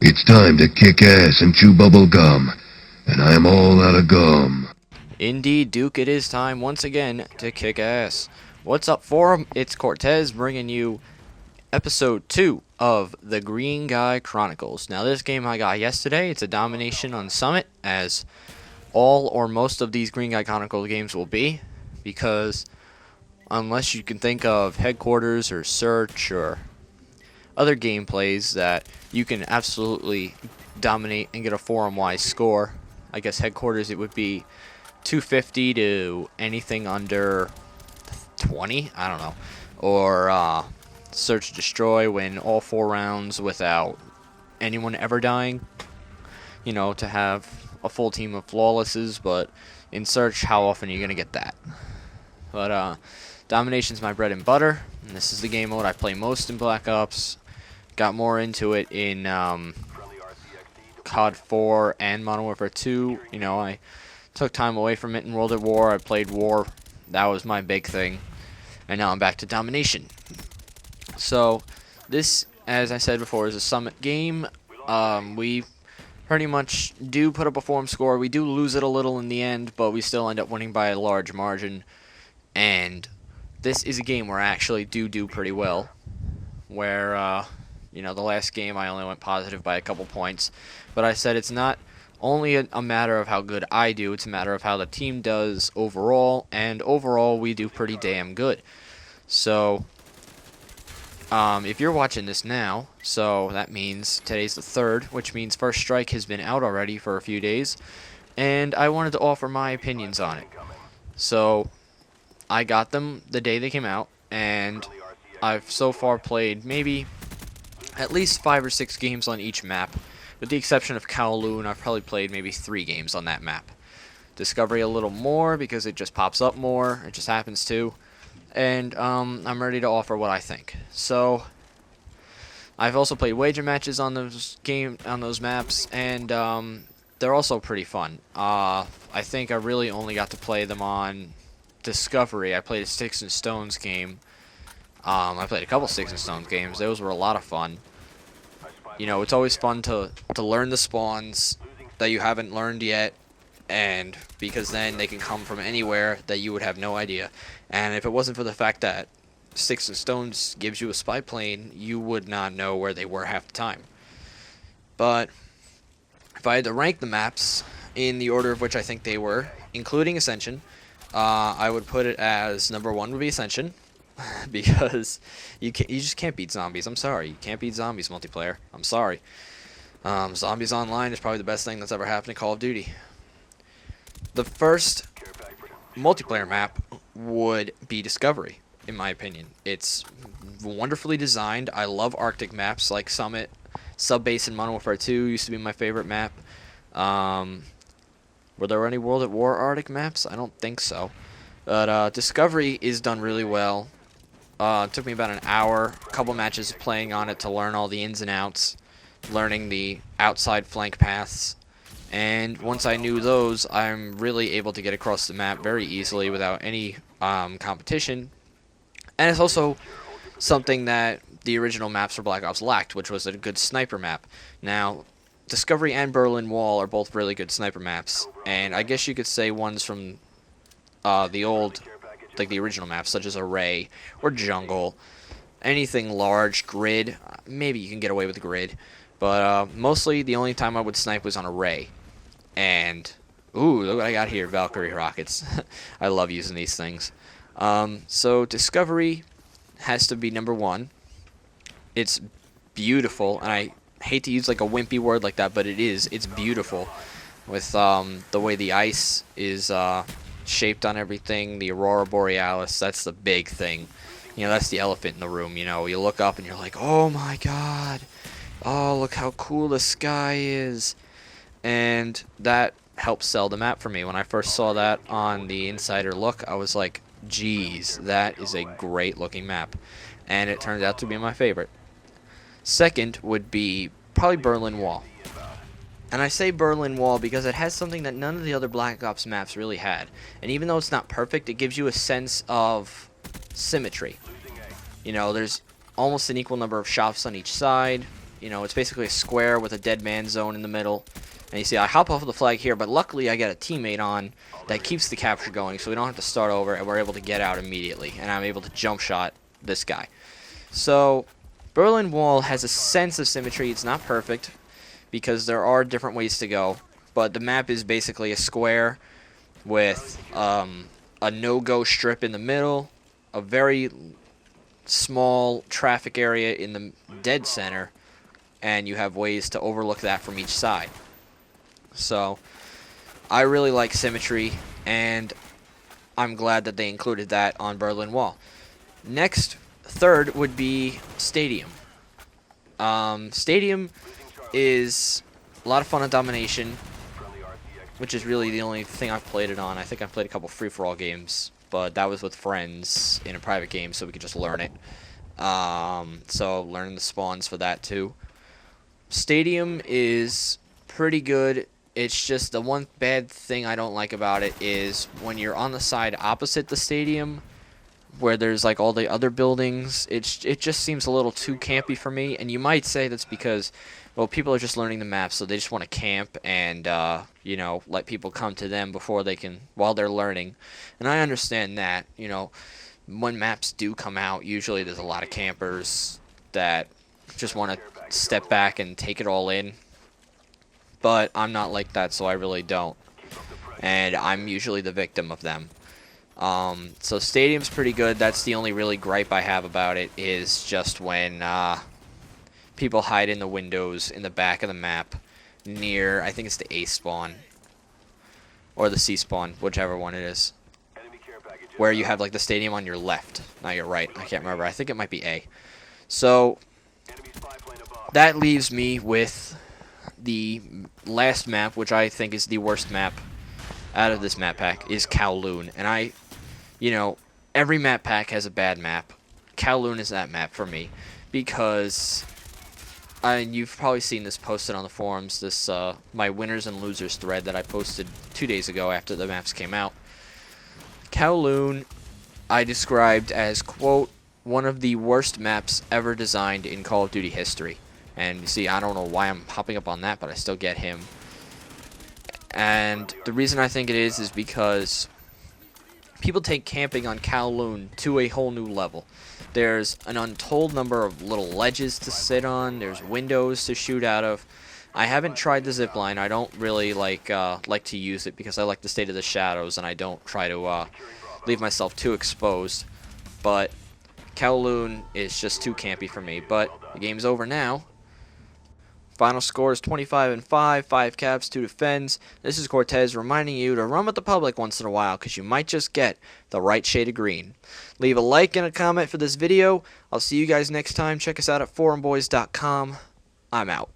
It's time to kick ass and chew bubble gum, and I'm all out of gum. Indeed, Duke, it is time once again to kick ass. What's up, Forum? It's Cortez bringing you episode 2 of the Green Guy Chronicles. Now, this game I got yesterday, it's a domination on Summit, as all or most of these Green Guy Chronicles games will be, because unless you can think of Headquarters or Search or other gameplays that you can absolutely dominate and get a forum-wise score, I guess Headquarters it would be 250 to anything under 20, I don't know, or Search Destroy, win all 4 rounds without anyone ever dying, you know, to have a full team of flawlesses. But in Search, how often are you going to get that? But Domination's my bread and butter, and this is the game mode I play most in Black Ops. Got more into it in COD 4 and Modern Warfare 2. You know, I took time away from it in World at War. I played War. That was my big thing. And now I'm back to Domination. So, this, as I said before, is a Summit game. We pretty much do put up a forum score. We do lose it a little in the end, but we still end up winning by a large margin. And this is a game where I actually do pretty well. Where, you know, the last game I only went positive by a couple points. But I said it's not only a matter of how good I do, it's a matter of how the team does overall, and overall we do pretty damn good. So, if you're watching this now, so that means today's the 3rd, which means First Strike has been out already for a few days, and I wanted to offer my opinions on it. So, I got them the day they came out, and I've so far played maybe at least 5 or 6 games on each map. With the exception of Kowloon, I've probably played maybe 3 games on that map. Discovery a little more because it just pops up more. It just happens to. And I'm ready to offer what I think. So I've also played wager matches on those maps, and they're also pretty fun. I think I really only got to play them on Discovery. I played a Sticks and Stones game. I played a couple Sticks and Stones games. Those were a lot of fun. You know, it's always fun to learn the spawns that you haven't learned yet, and because then they can come from anywhere that you would have no idea. And if it wasn't for the fact that Sticks and Stones gives you a spy plane, you would not know where they were half the time. But if I had to rank the maps in the order of which I think they were, including Ascension, I would put it as number 1 would be Ascension. Because you just can't beat zombies. I'm sorry, you can't beat zombies multiplayer. I'm sorry. Zombies Online is probably the best thing that's ever happened in Call of Duty. The first multiplayer map would be Discovery, in my opinion. It's wonderfully designed. I love Arctic maps like Summit. Subbase in Modern Warfare 2 used to be my favorite map. Were there any World at War Arctic maps? I don't think so. But Discovery is done really well. It took me about an hour, a couple matches of playing on it to learn all the ins and outs, learning the outside flank paths, and once I knew those, I'm really able to get across the map very easily without any competition. And it's also something that the original maps for Black Ops lacked, which was a good sniper map. Now, Discovery and Berlin Wall are both really good sniper maps, and I guess you could say one's from the old, like the original maps, such as Array or Jungle, anything large, Grid. Maybe you can get away with Grid, but mostly the only time I would snipe was on Array. And ooh, look what I got here, Valkyrie rockets. I love using these things. So Discovery has to be number 1. It's beautiful, and I hate to use like a wimpy word like that, but it is. It's beautiful with the way the ice is shaped on everything, the Aurora Borealis. That's the big thing. You know, that's the elephant in the room. You know, you look up and you're like, oh my god, oh, look how cool the sky is. And that helped sell the map for me. When I first saw that on the Insider Look, I was like, geez, that is a great looking map. And it turned out to be my favorite. Second would be probably Berlin Wall. And I say Berlin Wall because it has something that none of the other Black Ops maps really had. And even though it's not perfect, it gives you a sense of symmetry. You know, there's almost an equal number of shops on each side. It's basically a square with a dead man zone in the middle. And you see, I hop off of the flag here, but luckily I got a teammate on that keeps the capture going, so we don't have to start over, and we're able to get out immediately. And I'm able to jump shot this guy. So, Berlin Wall has a sense of symmetry. It's not perfect, because there are different ways to go. But the map is basically a square with a no-go strip in the middle, a very small traffic area in the dead center, and you have ways to overlook that from each side. So, I really like symmetry, and I'm glad that they included that on Berlin Wall. Next, third would be Stadium. Stadium is a lot of fun on Domination, which is really the only thing I've played it on. I think I've played a couple free-for-all games, but that was with friends in a private game, so we could just learn it. So learning the spawns for that too. Stadium is pretty good. It's just the one bad thing I don't like about it is when you're on the side opposite the stadium, where there's like all the other buildings, it just seems a little too campy for me. And you might say that's because, well, people are just learning the map, so they just want to camp and let people come to them while they're learning. And I understand that. When maps do come out, usually there's a lot of campers that just want to step back and take it all in. But I'm not like that, so I really don't. And I'm usually the victim of them. So Stadium's pretty good. That's the only really gripe I have about it, is just when people hide in the windows in the back of the map near, I think it's the A spawn. Or the C spawn, whichever one it is. Where you have like the stadium on your left, not your right. I can't remember. I think it might be A. So that leaves me with the last map, which I think is the worst map out of this map pack, is Kowloon. And every map pack has a bad map. Kowloon is that map for me, because you've probably seen this posted on the forums, this my winners and losers thread that I posted 2 days ago after the maps came out. Kowloon I described as, quote, one of the worst maps ever designed in Call of Duty history. And you see, I don't know why I'm hopping up on that, but I still get him. And the reason I think it is because people take camping on Kowloon to a whole new level. There's an untold number of little ledges to sit on. There's windows to shoot out of. I haven't tried the zipline. I don't really like to use it because I like the state of the shadows, and I don't try to leave myself too exposed. But Kowloon is just too campy for me. But the game's over now. Final score is 25-5, 5 caps, 2 defends. This is Cortez reminding you to run with the public once in a while, because you might just get the right shade of green. Leave a like and a comment for this video. I'll see you guys next time. Check us out at forumboys.com. I'm out.